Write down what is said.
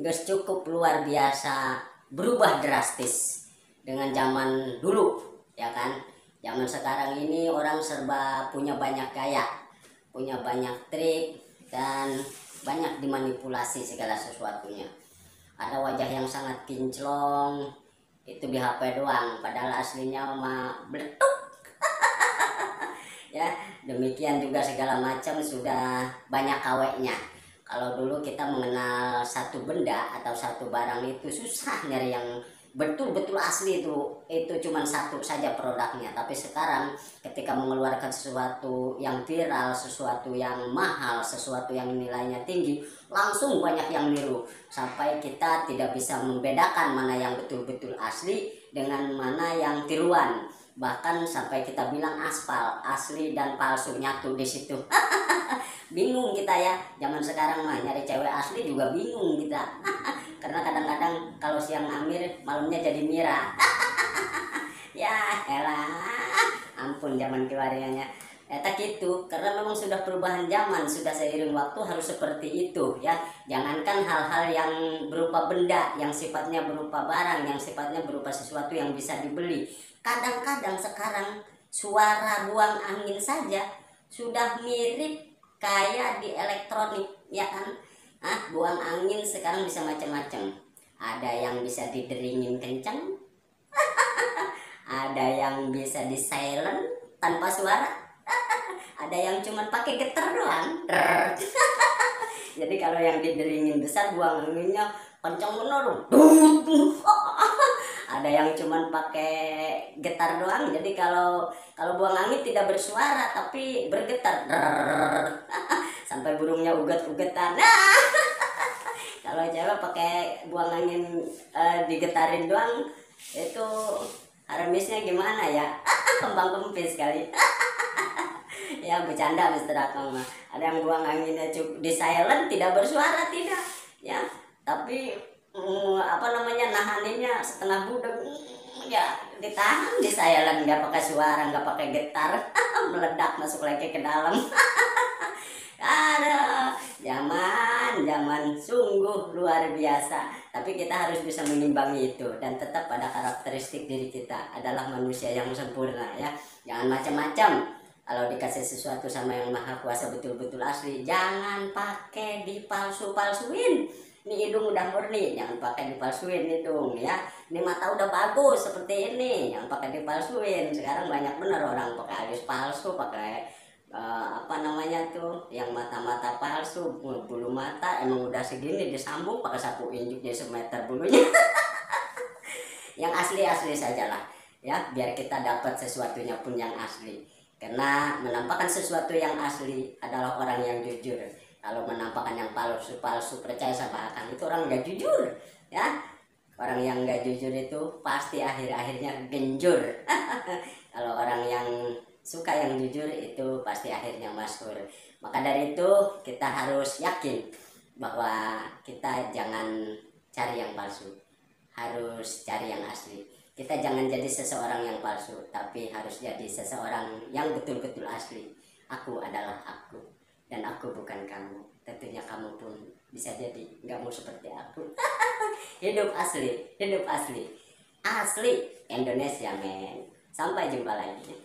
Nggak cukup luar biasa, berubah drastis dengan zaman dulu, ya kan? Zaman sekarang ini orang serba punya banyak gaya, punya banyak trik, dan banyak dimanipulasi segala sesuatunya. Ada wajah yang sangat kinclong, itu di HP doang, padahal aslinya mah beletuk. Ya, demikian juga segala macam sudah banyak kaweknya. Kalau dulu kita mengenal satu benda atau satu barang itu susah nyari yang betul-betul asli, itu cuma satu saja produknya. Tapi sekarang ketika mengeluarkan sesuatu yang viral, sesuatu yang mahal, sesuatu yang nilainya tinggi, langsung banyak yang niru sampai kita tidak bisa membedakan mana yang betul-betul asli dengan mana yang tiruan. Bahkan sampai kita bilang aspal, asli dan palsu nyatu di situ. Bingung kita ya, zaman sekarang mah nyari cewek asli juga bingung kita. Karena kadang-kadang kalau siang Amir, malamnya jadi Mira. Ya elah, ampun zaman keluarganya. Tak gitu, karena memang sudah perubahan zaman, sudah seiring waktu harus seperti itu ya. Jangankan hal-hal yang berupa benda, yang sifatnya berupa barang, yang sifatnya berupa sesuatu yang bisa dibeli. Kadang-kadang sekarang suara buang angin saja sudah mirip kayak di elektronik, ya kan? Buang angin sekarang bisa macam-macam. Ada yang bisa dideringin kencang, ada yang bisa di silent tanpa suara, ada yang cuma pakai getar doang. Jadi kalau yang dideringin besar buang anginnya kencang bener. Ada yang cuma pakai getar doang. Jadi kalau buang angin tidak bersuara tapi bergetar. Sampai burungnya uget-ugetan. Kalau cewek pakai buang angin digetarin doang, itu harmisnya gimana ya? Kembang kempis kali. Ya bercanda Mister Akang mah. Ada yang buang anginnya di silent, tidak bersuara, tidak ya, tapi nahaninnya setengah budek, ya ditahan di silent, nggak pakai suara, nggak pakai getar. Meledak masuk lagi ke dalam. Ada zaman sungguh luar biasa, tapi kita harus bisa mengimbangi itu dan tetap pada karakteristik diri kita adalah manusia yang sempurna ya. Jangan macam-macam. Kalau dikasih sesuatu sama yang maha kuasa betul-betul asli, jangan pakai dipalsu-palsuin. Ini hidung udah murni, jangan pakai dipalsuin hidung ya. Ini mata udah bagus seperti ini, jangan pakai dipalsuin. Sekarang banyak bener orang pakai alis palsu, pakai yang mata-mata palsu, bulu mata emang udah segini disambung pakai sapu injuk jadi semeter bulunya. Yang asli-asli sajalah ya, biar kita dapat sesuatunya pun yang asli. Karena menampakkan sesuatu yang asli adalah orang yang jujur. Kalau menampakkan yang palsu-palsu, percaya sama Akang, itu orang nggak jujur ya. Orang yang nggak jujur itu pasti akhir-akhirnya genjur. Kalau orang yang suka yang jujur itu pasti akhirnya masyhur. Maka dari itu kita harus yakin bahwa kita jangan cari yang palsu, harus cari yang asli. Kita jangan jadi seseorang yang palsu, tapi harus jadi seseorang yang betul-betul asli. Aku adalah aku, dan aku bukan kamu. Tentunya kamu pun bisa jadi nggak mau seperti aku. Hidup asli, hidup asli, asli Indonesia men. Sampai jumpa lagi.